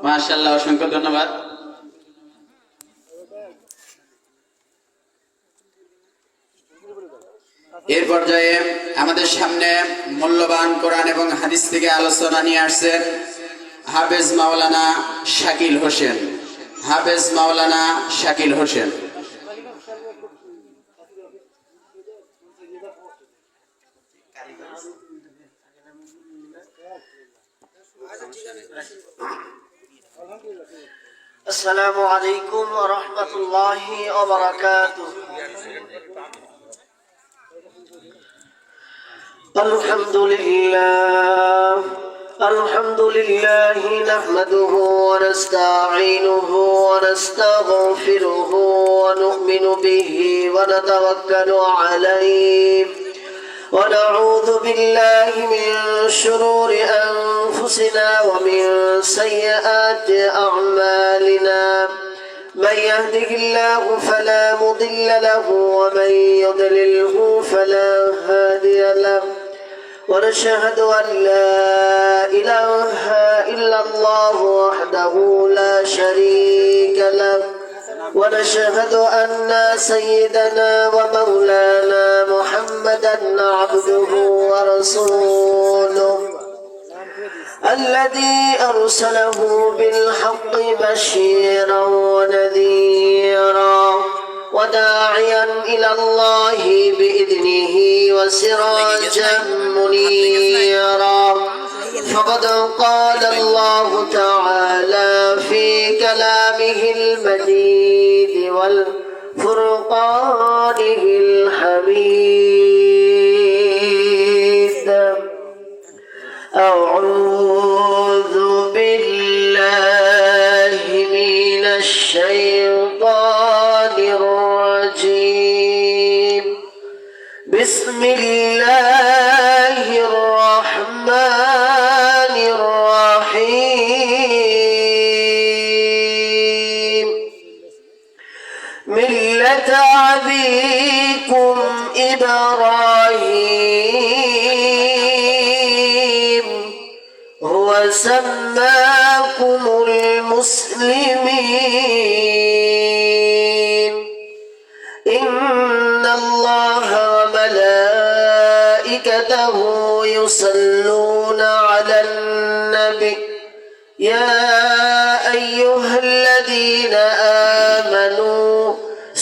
মাশাআল্লাহ, অসংখ্য ধন্যবাদ। এর পর্যায়ে আমাদের সামনে মূল্যবান কোরআন এবং হাদিস থেকে আলোচনা নিয়ে আসছেন হাফেজ মাওলানা শাকিল হোসেন। হাফেজ মাওলানা শাকিল হোসেন। السلام عليكم ورحمة الله وبركاته. الحمد لله نحمده ونستعينه ونستغفره ونؤمن به ونتوكل عليه ونعوذ بالله من شرور أنفسنا ومن سيئات أعمالنا. من يهده الله فلا مضل له ومن يضلله فلا هادي له. ونشهد أن لا إله إلا الله وحده لا شريك له. ونشهد أن سيدنا ومولانا محمدا عبده ورسوله الذي أرسله بالحق بشيرا ونذيرا وداعيا إلى الله بإذنه وسراجا منيرا. فقد قال الله تعالى في كلامه المجيد والفرقانه الحميد. أعوذ بالله من الشيطان الرجيم. بسم الله الرحمن الرحيم. ملة أبيكم إبراهيم هو سماكم المسلمين. إن الله وملائكته يصلون على النبي يا أيها الذين آمنوا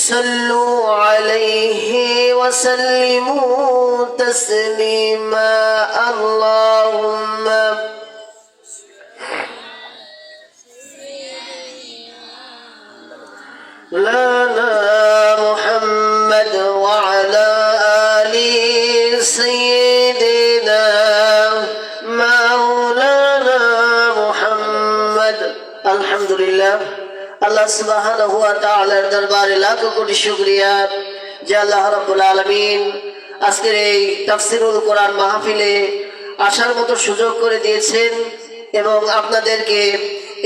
صلوا عليه وسلموا تسليما. اللهم لنا محمد وعلى آل سيدنا مولانا محمد. الحمد لله. আল্লাহ সুবহানাহু ওয়া তাআলার দরবারে লাখ কোটি শুকরিয়া যে আল্লাহ রাব্বুল আলামিন আজকের এই তাফসীরুল কোরআন মাহফিলে আসার মতো সুযোগ করে দিয়েছেন এবং আপনাদেরকে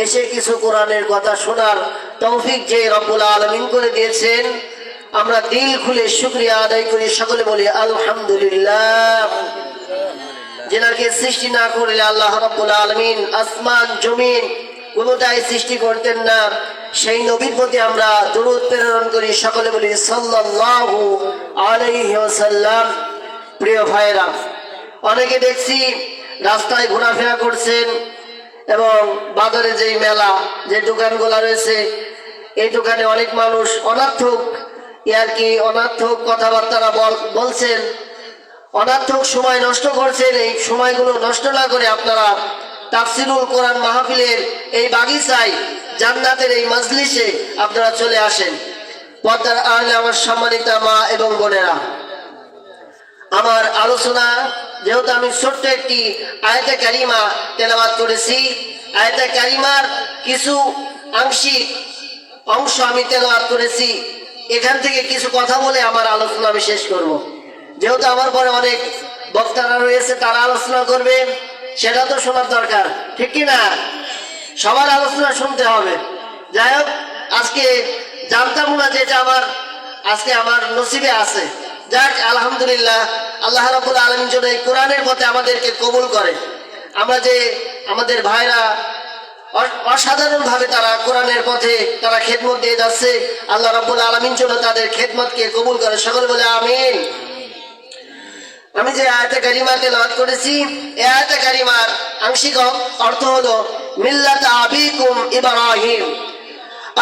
এসে কিছু কোরআনের কথা শোনার তৌফিক যে রব্বুল আলামিন করে দিয়েছেন, আমরা দিল খুলে শুকরিয়া আদায় করি। সকলে বলি আলহামদুলিল্লাহ। যেনাকে সৃষ্টি না করলে আল্লাহ রাব্বুল আলামিন আসমান জমিন কোনোটাই সৃষ্টি করতেন না, সেই নবীর প্রতি আমরা দরুদ প্রেরণ করি। সকলে বলি সাল্লাল্লাহু আলাইহি ওয়াসাল্লাম। প্রিয় ভাইরা, অনেকে দেখছি রাস্তায় ঘোরাফেরা করছেন এবং বাজারে যেই মেলা যে দোকানগুলো রয়েছে এই দোকানে অনেক মানুষ অনর্থক অনর্থক কথাবার্তা বলছেন, অনর্থক সময় নষ্ট করছেন। এই সময়গুলো নষ্ট না করে আপনারা তাফসীরুল কোরআন মাহফিলের এই বাগিচায় জান্নাতের এই মজলিসে আপনারা চলে আসেন। পর্দার আড়ালে আমার সম্মানিত মা এবং বোনেরা, আমার আলোচনা যেহেতু আমি ছোট্ট একটি আয়াতে কারিমা তেলাওয়াত করেছি, আয়াতে কারিমার কিছু আংশিক অংশ আমি তেলাওয়াত করেছি, এখান থেকে কিছু কথা বলে আমার আলোচনা আমি শেষ করব। যেহেতু আমার পরে অনেক বক্তারা রয়েছে, তারা আলোচনা করবে, সেটা তো শোনার দরকার, ঠিক কি না? সবার আলোচনা শুনতে হবে। যাই হোক, আজকে জানতাম না যেটা আজকে আমার নসিবে আছে। যাক, আলহামদুলিল্লাহ, আল্লাহ রাব্বুল আলামিন যেন এই কোরআনের পথে আমাদেরকে কবুল করে। আমরা যে আমাদের ভাইরা অসাধারণ ভাবে তারা কোরআনের পথে তারা খেদমত দিয়ে যাচ্ছে। আল্লাহ রাব্বুল আলামিন যেন তাদের খেদমতকে কবুল করে, সকলে বলে আমিন। আমি যে আয়াতে কারিমা তেলাওয়াত করেছি, এই আয়াতে কারিমার আংশিক অর্থ হলো মিল্লাত আবিকুম ইব্রাহিম।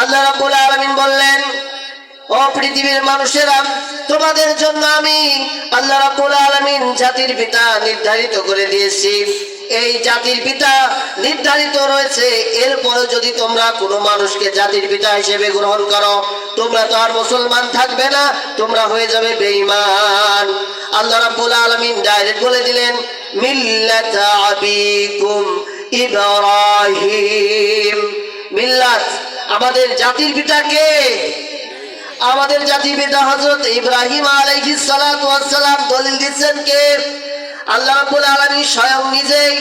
আল্লাহ রাব্বুল আলামিন বললেন, ও পৃথিবীর মানুষেরা, তোমাদের জন্য আমি আল্লাহ রাব্বুল আলামিন জাতির পিতা নির্ধারিত করে দিয়েছি। এই জাতির পিতা নির্ধারিত রয়েছে, এরপরে যদি তোমরা কোনো মানুষকে জাতির পিতা হিসেবে গ্রহণ করো, তোমরা তো আর মুসলমান থাকবে না, তোমরা হয়ে যাবে বেঈমান। আল্লাহ রাব্বুল আলামিন ডাইরেক্ট বলে দিলেন মিল্লাত আবিকুম ইব্রাহিম। মিল্লাত, আমাদের জাতির পিতা কে? আমাদের জাতির পিতা হযরত ইব্রাহিম আলাইহিস সালাতু ওয়াস সালাম। দলিল দিচ্ছেন কে? আল্লাহ রাব্বুল আলামিন স্বয়ং নিজেই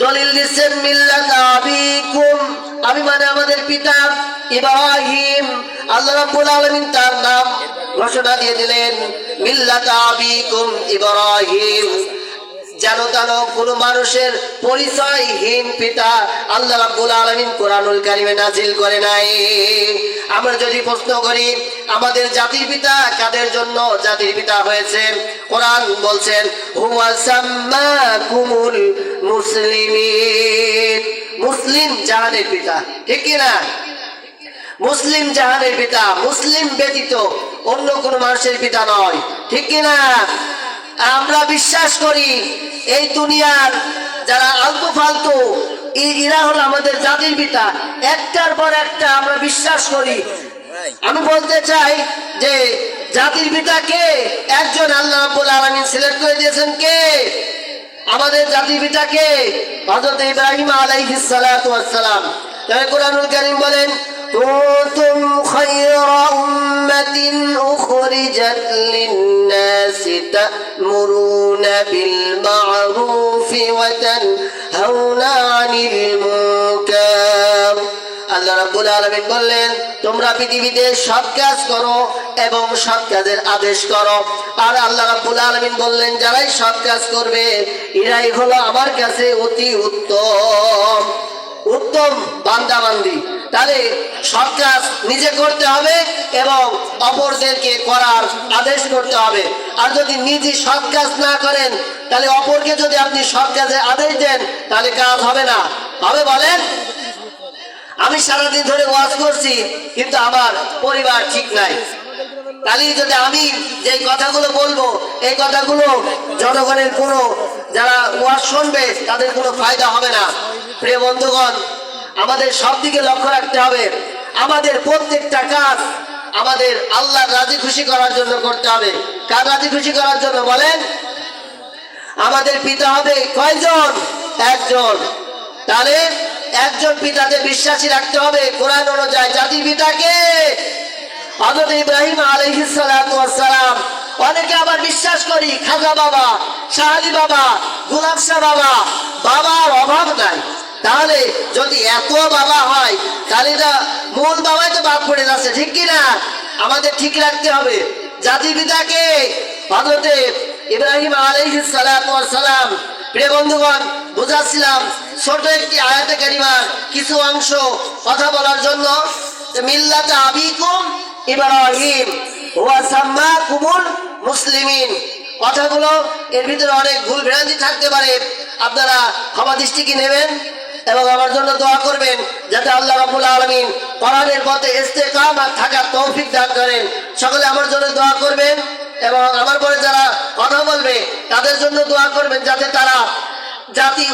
দলিল দিচ্ছেন মিল্লাত আবিকুম, আমি মানে আমাদের পিতা ইব্রাহিম। আল্লাহ রাব্বুল আলামিন তার নাম ঘোষণা দিয়ে দিলেন মিল্লাত আবিকুম ইব্রাহিম। যেন তেন কোন মানুষের পরিচয়হীন পিতা আল্লাহ রাব্বুল আলামিন কোরআনুল কারীমে নাজিল করে নাই। আমরা যদি প্রশ্ন করি আমাদের জাতির পিতা কাদের জন্য জাতির পিতা হয়েছে, কোরআন বলছেন হুয়া সাম্মাকুমুল মুসলিমিন, মুসলিম জাহানের পিতা, ঠিক কি না? মুসলিম জাহানের পিতা, মুসলিম ব্যতীত অন্য কোন মানুষের পিতা নয়, ঠিক কি না? আমরা বিশ্বাস করি এই দুনিয়ার যারা আলতু ফালতু এরা হলো আমাদের জাতির পিতা, একটার পর একটা আমরা বিশ্বাস করি। আমি বলতে চাই যে জাতির পিতা কে? একজন, আল্লাহ রাব্বুল আলামিন সিলেক্ট করে দিয়েছেন কে? আমাদের জাতির পিতা কে? হযরত ইব্রাহিম আলাইহিস সালাতু ওয়াস সালাম। তাই কোরআনুল কারীম বলেন কুনতুম খায়রা উম্মাতিন উখরিজাত লিন-নাসি তা'মুরুনা বিল মা'রুফি ওয়া তানহাউনা আনিল মুনকার। আল্লাহ রাব্বুল আলামিন বললেন তোমরা পৃথিবীতে সৎ কাজ করো এবং সৎ কাজের আদেশ করো। আর আল্লাহ রাব্বুল আলামিন বললেন যারাই সৎ কাজ করবে এরাই হলো আমার কাছে অতি উত্তম উত্তম বান্দা বান্দি। তাহলে সৎ কাজ নিজে করতে হবে এবং অপরদেরকে করার আদেশ করতে হবে। আর যদি নিজে সৎ কাজ না করেন তাহলে অপরকে যদি আপনি সৎ কাজের আদেশ দেন তাহলে কাজ হবে না। হবে বলেন? আমি সারাদিন ধরে ওয়াজ করছি কিন্তু আমার পরিবার ঠিক নাই, তাহলে যদি আমি যে কথাগুলো বলবো এই কথাগুলো জনগণের কোনো যারা ওয়াজ শুনবে তাদের কোনো ফায়দা হবে না। প্রিয় বন্ধুগণ, আমাদের সব দিকে লক্ষ্য রাখতে হবে। আমাদের প্রত্যেকটা কাজ আমাদের আল্লাহর রাজি খুশি করার জন্য করতে হবে। কার রাজি খুশি করার জন্য বলেন? আমাদের পিতা হবে কয়জন? একজন। তাহলে একজন পিতাকে বিশ্বাসী রাখতে হবে কোরআন অনুযায়ী। জাতির পিতাকে হযরত ইব্রাহিম আলাইহিস সালাতু ওয়াস সালাম। অনেকে আবার বিশ্বাস করি খাজা বাবা, শাহ আলী বাবা, গোলাপ শাহ বাবা, বাবার অভাব নাই। তাহলে যদি এত বাবা হয় তাহলে মূল বাবাই তো বাদ পড়ে যাচ্ছে, ঠিক কিনা? আমাদের ঠিক রাখতে হবে জাতির পিতাকে হযরত ইব্রাহিম আলাইহিস সালাতু ওয়াস সালাম। প্রিয় বন্ধুগণ, বুঝাচ্ছিলাম ছোট একটি আয়াতে কারিমার কিছু অংশ কথা বলার জন্য। মিল্লাত আবিকুম ইব্রাহিম ওয়া সাম্মাকুমুল মুসলিমিন, কথাগুলো এর ভিতরে অনেক ভুল ভ্রান্তি থাকতে পারে, আপনারা ক্ষমা দৃষ্টিকে নেবেন এবং আমার জন্য দোয়া করবেন যাতে আল্লাহ রাব্বুল আলামিন কোরআনের পথে ইস্তেকামাত থাকার তৌফিক দান করেন। সকলে আমার জন্য দোয়া করবেন এবং আমার পরে যারা কথা বলবে তাদের জন্য দোয়া করবেন যাতে তারা জাতি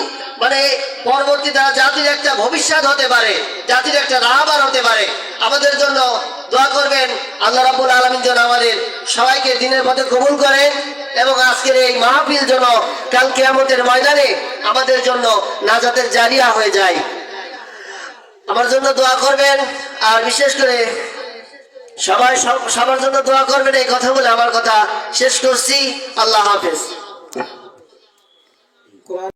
মানে পরবর্তী তারা জাতির একটা ভবিষ্যৎ হতে পারে, জাতির একটা রাহবার হতে পারে। আমাদের জন্য দোয়া করবেন আল্লাহ রাব্বুল আলামিন যেন আমাদের সবাইকে দ্বীনের পথে কবুল করেন এবং আজকের এই মাহফিল যেন কাল কিয়ামতের ময়দানে আমাদের জন্য নাজাতের জারিয়া হয়ে যায়। আমার জন্য দোয়া করবেন। আর বিশেষ করে সবাই সবার জন্য দোয়া করবেন। এই কথা বলে আমার কথা শেষ করছি। আল্লাহ হাফেজ।